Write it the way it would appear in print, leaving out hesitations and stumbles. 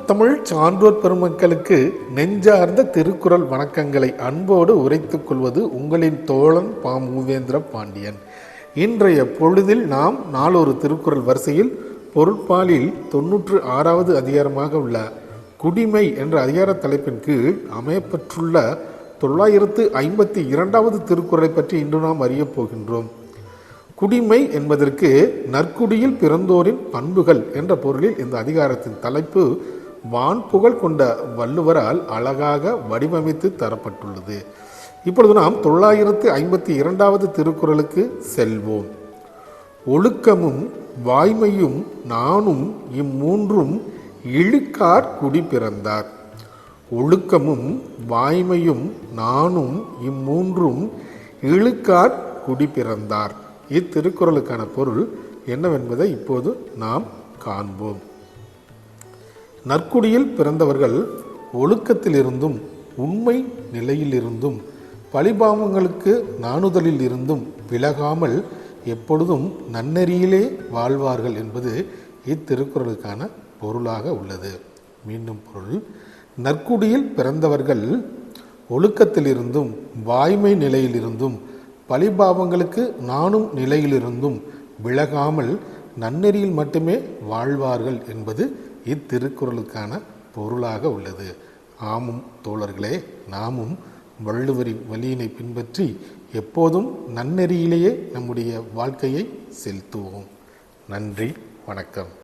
முத்தமிழ் சான்றோர் பெருமக்களுக்கு நெஞ்சார்ந்த திருக்குறள் வணக்கங்களை அன்போடு உரைத்துக் கொள்வது உங்களின் தோழன் பா. மூவேந்திர பாண்டியன். இன்றைய பொழுதில் நாம் நாளொரு திருக்குறள் வரிசையில் பொருட்பாலில் 96வது அதிகாரமாக உள்ள குடிமை என்ற அதிகார தலைப்பின் கீழ் அமையப்பெற்றுள்ள 952வது திருக்குறளை பற்றி இன்று நாம் அறியப் போகின்றோம். குடிமை என்பதற்கு நற்குடியில் பிறந்தோரின் பண்புகள் என்ற பொருளில் இந்த அதிகாரத்தின் தலைப்பு வான்புகழ் கொண்ட வள்ளுவரால் அழகாக வடிவமைத்து தரப்பட்டுள்ளது. இப்பொழுது நாம் 952வது திருக்குறளுக்கு செல்வோம். ஒழுக்கமும் வாய்மையும் நாணும் இம்மூன்றும் இழுக்கார் குடி பிறந்தார். ஒழுக்கமும் வாய்மையும் நாணும் இம்மூன்றும் இழுக்கார் குடி பிறந்தார். இத்திருக்குறளுக்கான பொருள் என்னவென்பதை இப்போது நாம் காண்போம். நற்குடியில் பிறந்தவர்கள் ஒழுக்கத்திலிருந்தும் உண்மை நிலையிலிருந்தும் பழிபாவங்களுக்கு நாணுதலில் இருந்தும் விலகாமல் எப்பொழுதும் நன்னெறியிலே வாழ்வார்கள் என்பது இத்திருக்குறளுக்கான பொருளாக உள்ளது. மீண்டும் பொருள்: நற்குடியில் பிறந்தவர்கள் ஒழுக்கத்திலிருந்தும் வாய்மை நிலையிலிருந்தும் பழிபாவங்களுக்கு நாணும் நிலையிலிருந்தும் விலகாமல் நன்னெறியில் மட்டுமே வாழ்வார்கள் என்பது இத்திருக்குறளுக்கான பொருளாக உள்ளது. ஆமும் தோழர்களே, நாமும் வள்ளுவரின் வழியினை பின்பற்றி எப்போதும் நன்னெறியிலேயே நம்முடைய வாழ்க்கையை செலுத்துவோம். நன்றி, வணக்கம்.